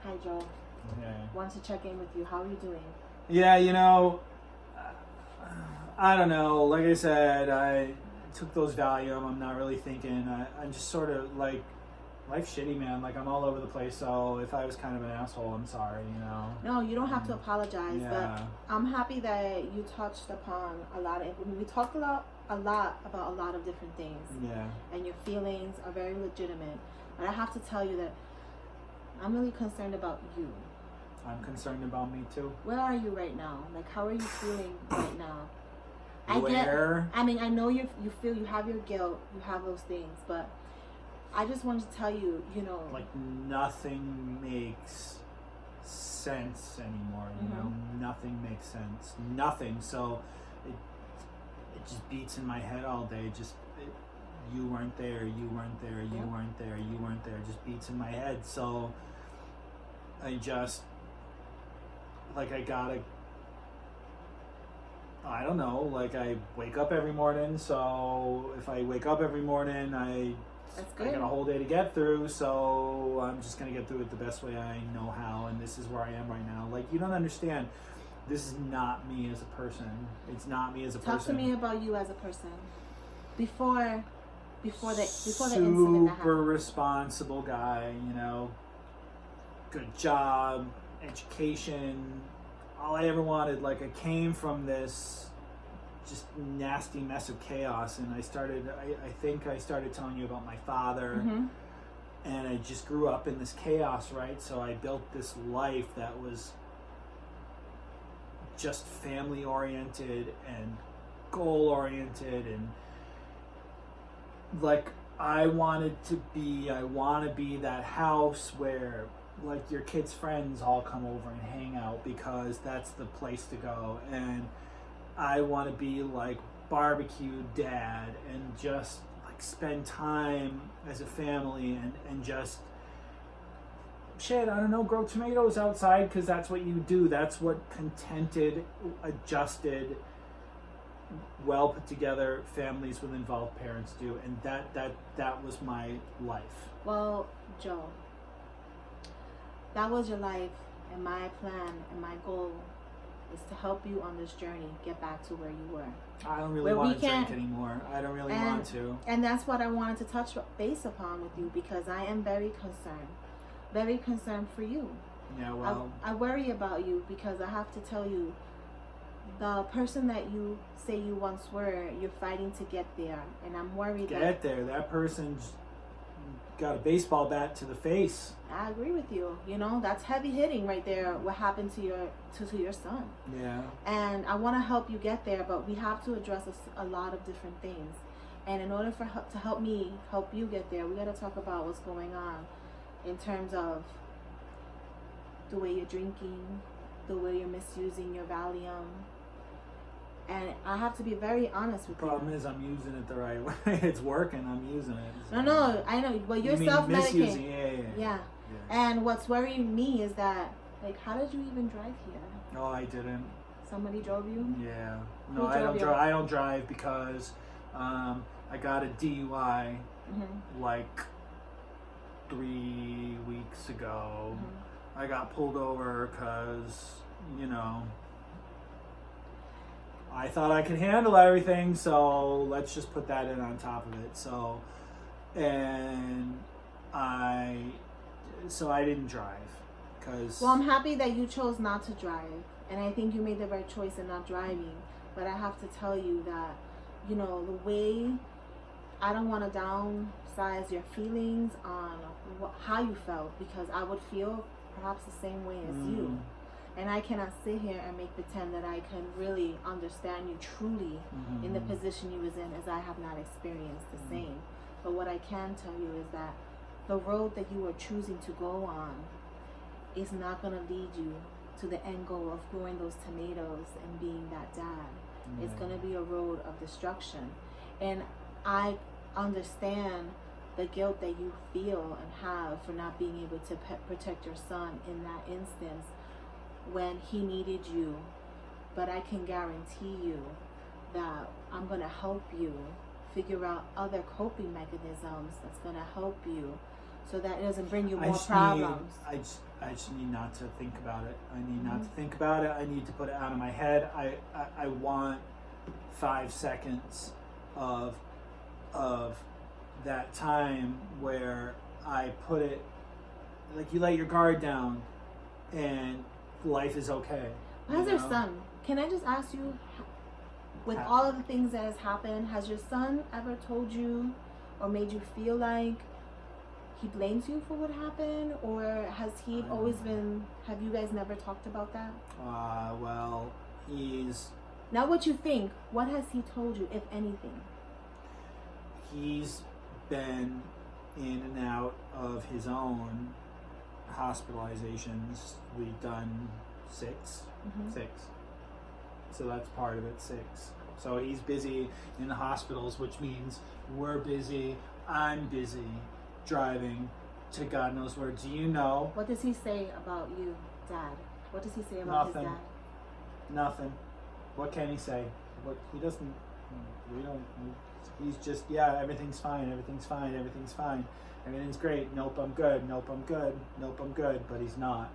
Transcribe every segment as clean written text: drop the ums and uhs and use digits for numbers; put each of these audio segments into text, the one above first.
Hi, Joe. Okay. Wanted to check in with you. How are you doing? Yeah, I don't know. Like I said, I took those Valium. I'm not really thinking. I'm just sort of like, life's shitty, man. Like, I'm all over the place. So if I was kind of an asshole, I'm sorry, No, you don't have to apologize. Yeah. But I'm happy that you touched upon a lot of. We talked a lot about a lot of different things. Yeah. And your feelings are very legitimate. But I have to tell you that I'm really concerned about you. I'm concerned about me too. Where are you right now? Like, how are you feeling right now? Where? I mean, I know you feel, you have your guilt, you have those things, but I just wanted to tell you, like, nothing makes sense anymore. Nothing makes sense. Nothing. So it just beats in my head all day. You weren't there. You weren't there. You weren't there. You weren't there. Just beats in my head. So I just, like, I don't know, like, I wake up every morning, so if I wake up every morning, I got a whole day to get through, so I'm just going to get through it the best way I know how, and this is where I am right now. Like, you don't understand, this is not me as a person. It's not me as a person. Talk to me about you as a person. Before the incident that Super happened. responsible guy, good job, education, all I ever wanted. Like, I came from this just nasty mess of chaos, and I think I started telling you about my father, and I just grew up in this chaos, right? So I built this life that was just family oriented and goal oriented, and like, I want to be that house where, like, your kids' friends all come over and hang out because that's the place to go. And I want to be like barbecue dad and just like spend time as a family and just shit, I don't know, grow tomatoes outside because that's what you do. That's what contented, adjusted, well put together families with involved parents do. And that was my life. Well, Joe, that was your life, and my plan and my goal is to help you on this journey get back to where you were. I don't really want to drink anymore. I don't really want to. And that's what I wanted to touch base upon with you, because I am very concerned for you. Yeah, well, I worry about you because I have to tell you, the person that you say you once were, you're fighting to get there, and I'm worried that person's got a baseball bat to the face. I agree with you. That's heavy hitting right there. What happened to your son? Yeah. And I want to help you get there, but we have to address a lot of different things. And in order to help me help you get there, we got to talk about what's going on in terms of the way you're drinking, the way you're misusing your Valium. And I have to be very honest with you. The problem is I'm using it the right way. It's working. I'm using it. So. No, I know. Well, you're self-medicating. Yeah. And what's worrying me is that, like, how did you even drive here? No, I didn't. Somebody drove you? Yeah. No, I don't drive because I got a DUI like 3 weeks ago. I got pulled over because, I thought I could handle everything, so let's just put that in on top of it. So I didn't drive because. Well, I'm happy that you chose not to drive, and I think you made the right choice in not driving. But I have to tell you that, the way, I don't want to downsize your feelings on how you felt, because I would feel perhaps the same way as you. And I cannot sit here and pretend that I can really understand you truly in the position you was in, as I have not experienced the same. But what I can tell you is that the road that you are choosing to go on is not going to lead you to the end goal of growing those tomatoes and being that dad. It's going to be a road of destruction. And I understand the guilt that you feel and have for not being able to protect your son in that instance when he needed you. But I can guarantee you that I'm going to help you figure out other coping mechanisms that's going to help you so that it doesn't bring you I more just problems. I just need not to think about it. I need not to think about it. I need to put it out of my head. I want 5 seconds of that time where I put it, like, you let your guard down and life is okay. How's your son? Can I just ask you, with all of the things that has happened, has your son ever told you or made you feel like he blames you for what happened, or has he always been, have you guys never talked about that? Well, he's Not what you think, what has he told you, if anything? he's been in and out of his own hospitalizations. We've done 6. Mm-hmm. 6. So that's part of it, 6. So he's busy in the hospitals, which means we're busy. I'm busy driving to God knows where. Do you know? What does he say about you, Dad? What does he say about Nothing. his dad? Nothing. What can he say? What he doesn't. We don't. He's just, yeah, everything's fine. Everything's fine. Everything's fine. Everything's great. Nope, I'm good. Nope, I'm good. Nope, I'm good. But he's not,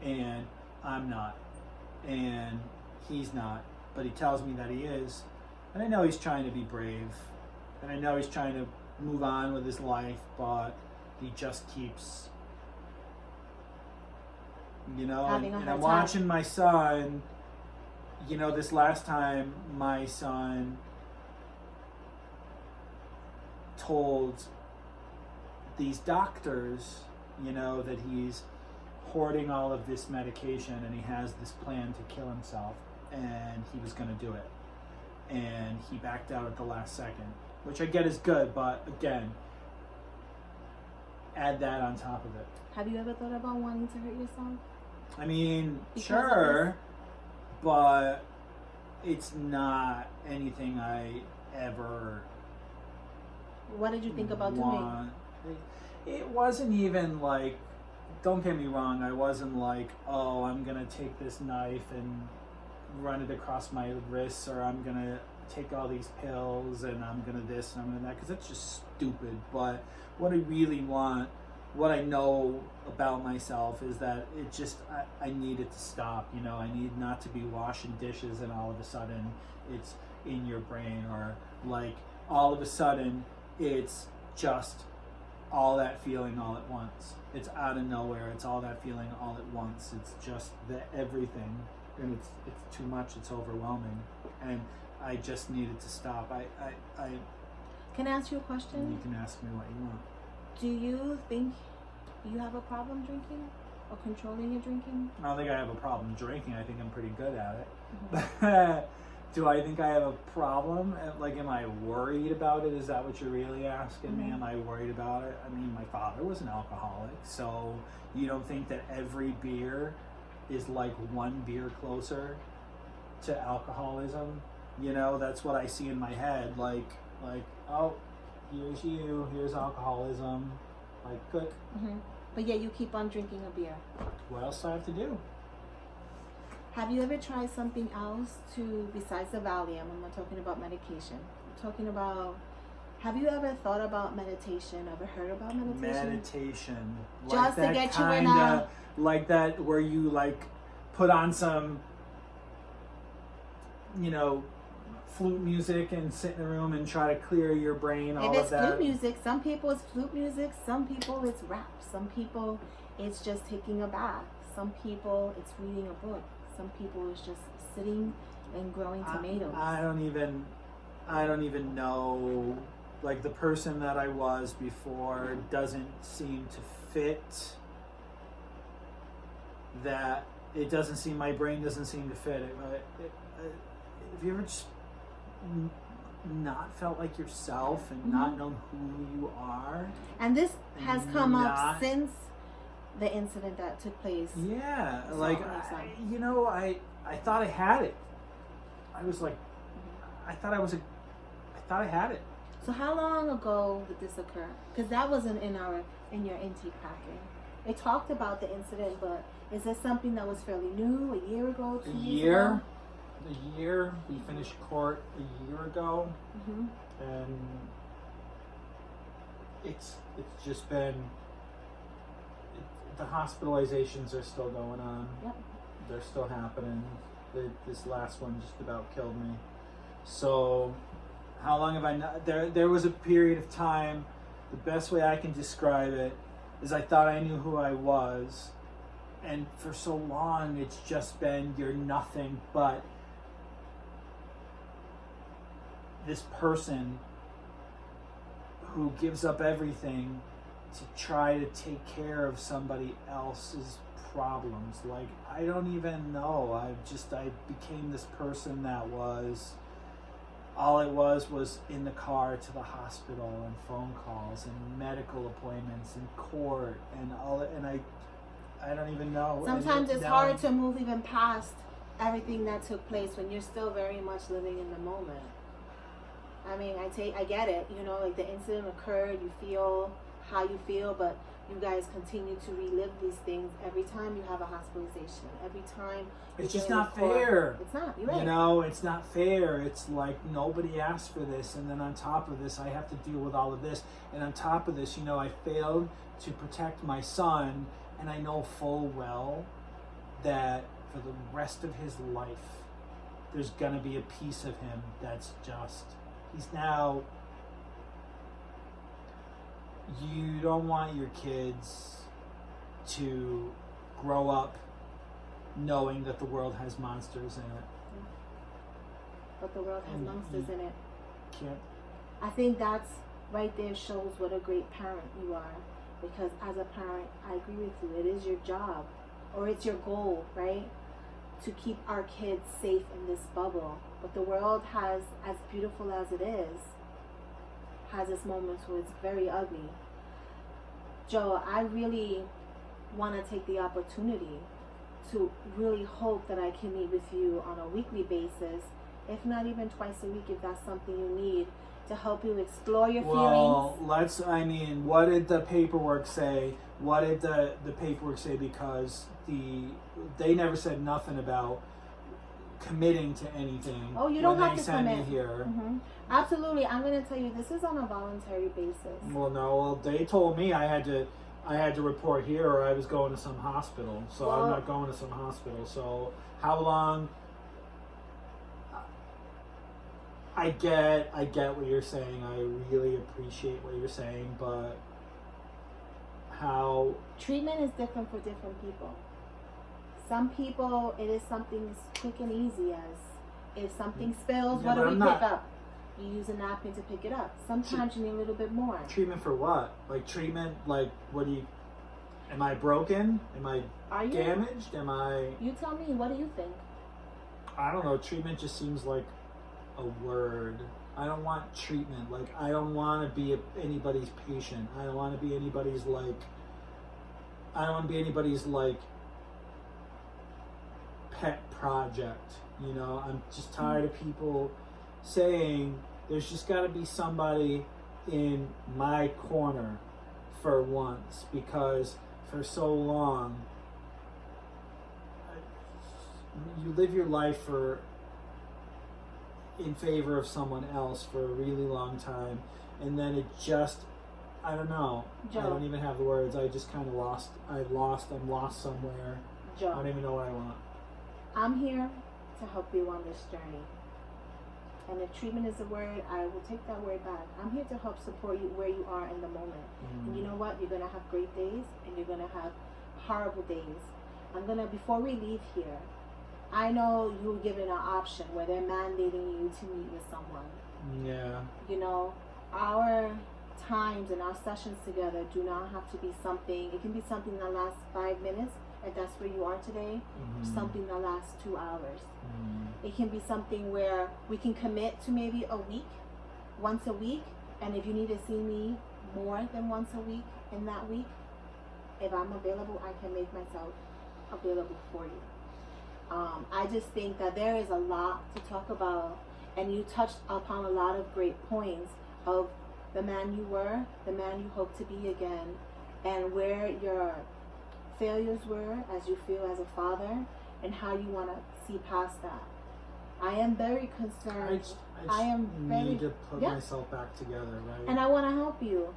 and I'm not, and he's not. But he tells me that he is, and I know he's trying to be brave, and I know he's trying to move on with his life, but he just keeps, you know. Having a and hard I'm time. watching my son. You know, this last time my son told these doctors, you know, that he's hoarding all of this medication and he has this plan to kill himself, and he was going to do it, and he backed out at the last second, which I get is good, but again, add that on top of it. Have you ever thought about wanting to hurt yourself? I mean, Because sure, but it's not anything I ever What did you think about want. It wasn't even like, don't get me wrong, I wasn't like, oh, I'm gonna take this knife and run it across my wrists, or I'm gonna take all these pills and I'm gonna this and I'm gonna that, because that's just stupid. But what I really want, what I know about myself, is that it just, I need it to stop. You know, I need not to be washing dishes and all of a sudden it's in your brain, or like all of a sudden it's just all that feeling all at once. It's out of nowhere. It's all that feeling all at once. It's just the everything, and it's too much. It's overwhelming, and I just need it to stop. I Can I ask you a question? You can ask me what you want. Do you think you have a problem drinking or controlling your drinking? I don't think I have a problem drinking. I think I'm pretty good at it. Mm-hmm. Do I think I have a problem? Like, am I worried about it? Is that what you're really asking me? Am I worried about it? I mean, my father was an alcoholic, so you don't think that every beer is like one beer closer to alcoholism? You know, that's what I see in my head. Like, oh, here's you, here's alcoholism. Like, good. Mm-hmm. But yet you keep on drinking a beer. What else do I have to do? Have you ever tried something else besides the Valium? I'm not talking about medication. I'm talking about, have you ever thought about meditation? Ever heard about meditation? Meditation. Just to get you in a... Like that, where you like put on some, you know, flute music and sit in a room and try to clear your brain, all If of it's that. flute music, some people it's flute music, some people it's rap, some people it's just taking a bath, some people it's reading a book, some people it's just sitting and growing tomatoes. I don't even know. Like, the person that I was before doesn't seem to fit that. It doesn't seem, my brain doesn't seem to fit it. Have you ever just not felt like yourself and not known who you are? And this has come up since the incident that took place. Yeah, So, like, I I thought I had it. I was like, I thought I had it. So how long ago did this occur? Because that wasn't in your intake packet. It talked about the incident, but is this something that was fairly new? A year ago, 2 years ago? A year. We finished court a year ago, Mm-hmm. and it's just been the hospitalizations are still going on. Yep. They're still happening. This last one just about killed me. So, how long have I not? There was a period of time. The best way I can describe it is I thought I knew who I was, and for so long it's just been you're nothing but this person who gives up everything to try to take care of somebody else's problems. Like, I don't even know. I became this person that was, all it was in the car to the hospital and phone calls and medical appointments and court and all that, and I don't even know. Sometimes it's hard to move even past everything that took place when you're still very much living in the moment. I mean, I get it, you know, like the incident occurred, you feel how you feel, but you guys continue to relive these things every time you have a hospitalization, every time. It's just not fair. It's not, you're right. You know, it's not fair. It's like nobody asked for this, and then on top of this, I have to deal with all of this, and on top of this, you know, I failed to protect my son, and I know full well that for the rest of his life, there's gonna be a piece of him that's just, he's now, you don't want your kids to grow up knowing that the world has monsters in it. But the world has monsters in it. Can't. I think that's right there shows what a great parent you are. Because as a parent, I agree with you. It is your job, or it's your goal, right? To keep our kids safe in this bubble. But the world has, as beautiful as it is, has its moments where it's very ugly. Joe, I really want to take the opportunity to really hope that I can meet with you on a weekly basis, if not even twice a week, if that's something you need to help you explore your feelings. Well, what did the paperwork say? What did the paperwork say? Because they never said nothing about committing to anything. Oh, you don't have to send commit. Me here. Mm-hmm. Absolutely. I'm going to tell you, this is on a voluntary basis. Well, they told me I had to report here, or I was going to some hospital. So I'm not going to some hospital. So how long? I get what you're saying. I really appreciate what you're saying, but how treatment is different for different people. Some people, it is something as quick and easy as if something spills, what do we pick up? You use a napkin to pick it up. Sometimes you need a little bit more. Treatment for what? Like treatment, like what do you? Am I broken? Am I damaged? Am I? You tell me. What do you think? I don't know. Treatment just seems like a word. I don't want treatment. Like, I don't want to be anybody's patient. I don't want to be anybody's like. I don't want to be anybody's like pet project. You know, I'm just tired of people saying there's just got to be somebody in my corner for once, because for so long you live your life in favor of someone else for a really long time, and then it just, I don't know, Joe, I don't even have the words. I just kind of I'm lost somewhere. Joe, I don't even know what I want. I'm here to help you on this journey. And if treatment is a word, I will take that word back. I'm here to help support you where you are in the moment. And you know what? You're going to have great days and you're going to have horrible days. Before we leave here, I know you were given an option where they're mandating you to meet with someone. Yeah. You know, our times and our sessions together do not have to be something, it can be something that lasts 5 minutes, if that's where you are today, or something that lasts 2 hours. It can be something where we can commit to maybe a week, once a week, and if you need to see me more than once a week in that week, if I'm available, I can make myself available for you. I just think that there is a lot to talk about, and you touched upon a lot of great points of the man you were, the man you hope to be again, and where your failures were as you feel as a father, and how you want to see past that. I am very concerned. I need to put myself back together, right? And I want to help you.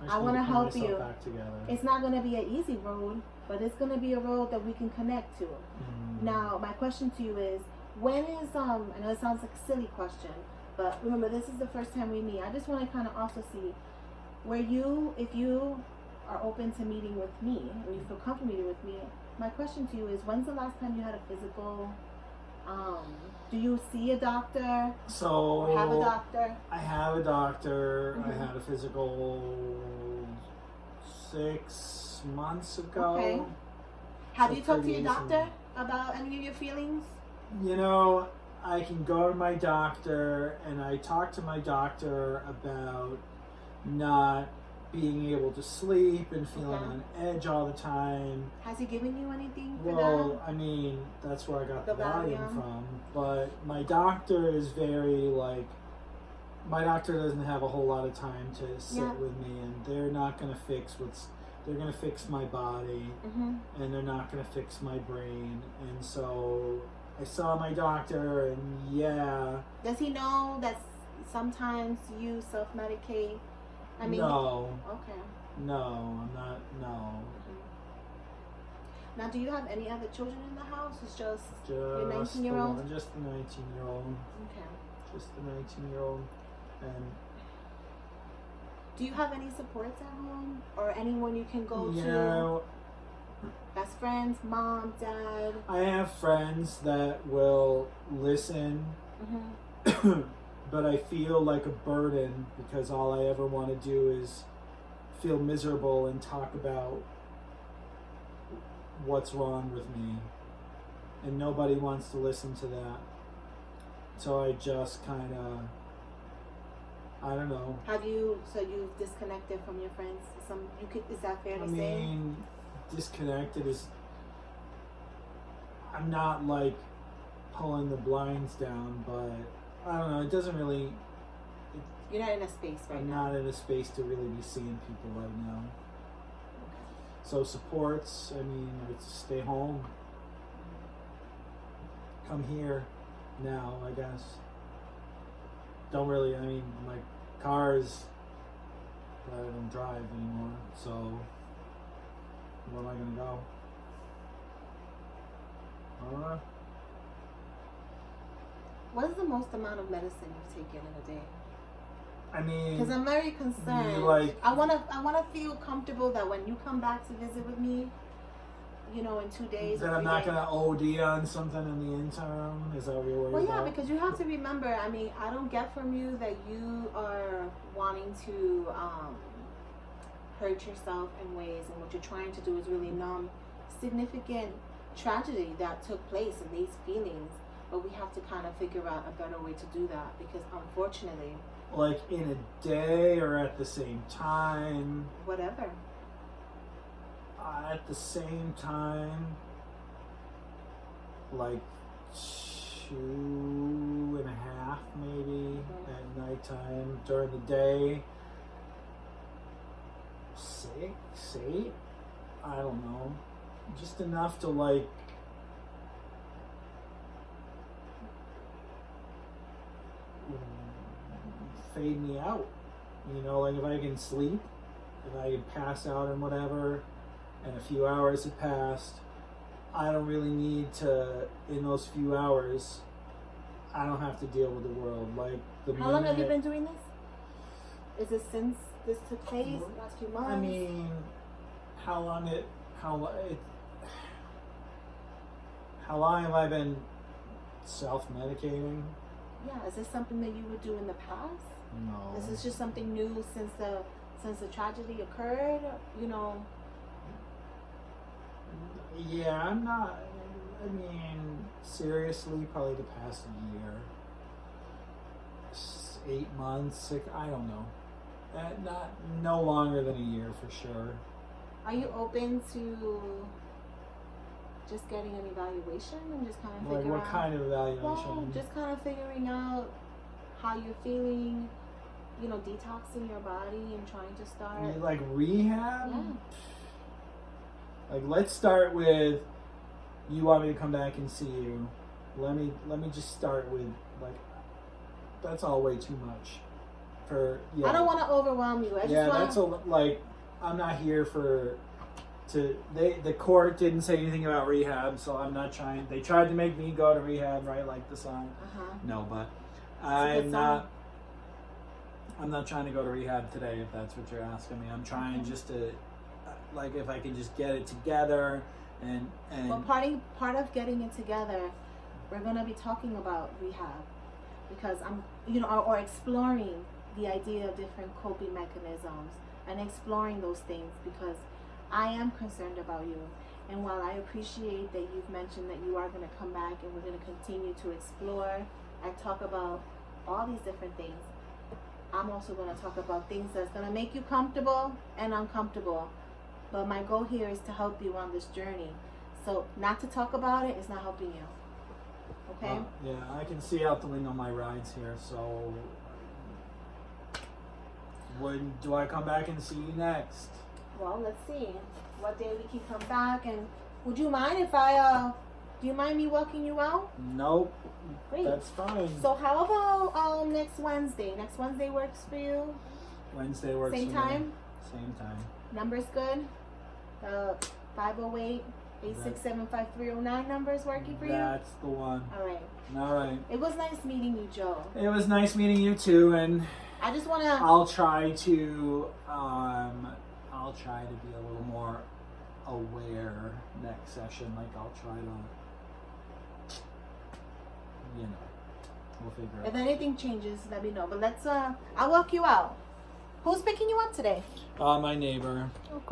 I want to pull help myself you. Back together. It's not going to be an easy road, but it's going to be a road that we can connect to. Now, my question to you is, when is, I know it sounds like a silly question, but remember, this is the first time we meet. I just want to kind of also see if you are open to meeting with me, or you feel comfortable meeting with me, my question to you is, when's the last time you had a physical, do you see a doctor? So or have a doctor? I have a doctor. Mm-hmm. I had a physical 6 months ago. Okay. Have So you talked to your pretty doctor recently. about any of your feelings? You know, I can go to my doctor, and I talk to my doctor about not being able to sleep and feeling Okay. on edge all the time. Has he given you anything for Well, I mean, that's where I got the The Valium Valium. from. But my doctor is very, like, my doctor doesn't have a whole lot of time to sit Yeah. with me, and they're not going to fix they're going to fix my body, Mm-hmm. and they're not going to fix my brain. And so I saw my doctor, and yeah. Does he know that sometimes you self-medicate? I mean, No, okay. no, I'm not, no. Now, do you have any other children in the house? It's just Just your the 19-year-old? one, just the 19-year-old. Okay. Just the 19-year-old. And Do you have any supports at home, or anyone you can go you to? know, Best friends, mom, dad. I have friends that will listen, Mm-hmm. but I feel like a burden because all I ever want to do is feel miserable and talk about what's wrong with me. And nobody wants to listen to that. So I just kind of, I don't know. So you've disconnected from your friends? Is that fair to I say? mean, disconnected is, I'm not like pulling the blinds down, but I don't know, it doesn't really, You're not in a space right I'm now. not in a space to really be seeing people right now. Okay. So supports, I mean, it's stay home. Come here now, I guess. Don't really, I mean, my car is, I don't drive anymore, so where am I gonna go? I don't know. What is the most amount of medicine you've taken in a day? I mean, Because I'm very concerned. like- I wanna feel comfortable that when you come back to visit with me, in 2 days. that or I'm 3 not days. gonna OD on something in the interim? Is that what you're worried Well, yeah, about? because you have to remember. I mean, I don't get from you that you are wanting to hurt yourself in ways, and what you're trying to do is really numb significant tragedy that took place and these feelings. But we have to kind of figure out a better way to do that, because unfortunately, Like in a day or at the same time? whatever. At the same time, like 2.5 maybe at nighttime. During the day, 6, 8. I don't know, just enough to like fade me out. Like if I can sleep, if I can pass out and whatever, and a few hours have passed, I don't really need to, in those few hours, I don't have to deal with the world. Like How long have you been doing this? Is it since this took place? Last few months? I mean, how long have I been self-medicating? Yeah. Is this something that you would do in the past? No. Is this just something new since the tragedy occurred? Yeah, I'm not. I mean, seriously, probably the past year, 8 months, 6. I don't know. No longer than a year for sure. Are you open to just getting an evaluation and just kind of Like figure what out? kind of evaluation? Well, just kind of figuring out how you're feeling. Detoxing your body and trying to start. Like rehab? Yeah. Like let's start with, you want me to come back and see you. Let me just start with, like, that's all way too much. for I don't want to overwhelm you. I just want that's like I'm not here the court didn't say anything about rehab, so I'm not trying. They tried to make me go to rehab, right? Like the song. No, but I'm not trying to go to rehab today, if that's what you're asking me. I'm trying just to, like, if I can just get it together and. Well, part of getting it together, we're gonna be talking about rehab, because I'm, or exploring the idea of different coping mechanisms and exploring those things, because I am concerned about you. And while I appreciate that you've mentioned that you are going to come back and we're going to continue to explore and talk about all these different things, I'm also going to talk about things that's going to make you comfortable and uncomfortable. But my goal here is to help you on this journey. So not to talk about it is not helping you. Okay? Yeah, I can see out the window my rides here, so when do I come back and see you next? Well, let's see what day we can come back. And would you mind if do you mind me walking you out? Nope. Great. That's fine. So how about next Wednesday? Next Wednesday works for you? Wednesday works Same for time? me. Same time. Number's good? 508-867-5309 number is working for you? That's the one. All right. All right. It was nice meeting you, Joe. It was nice meeting you too, and I just want to... I'll try to be a little more aware next session. Like, I'll try to, we'll figure it out. If anything changes, let me know. But let's, I'll walk you out. Who's picking you up today? My neighbor. Okay.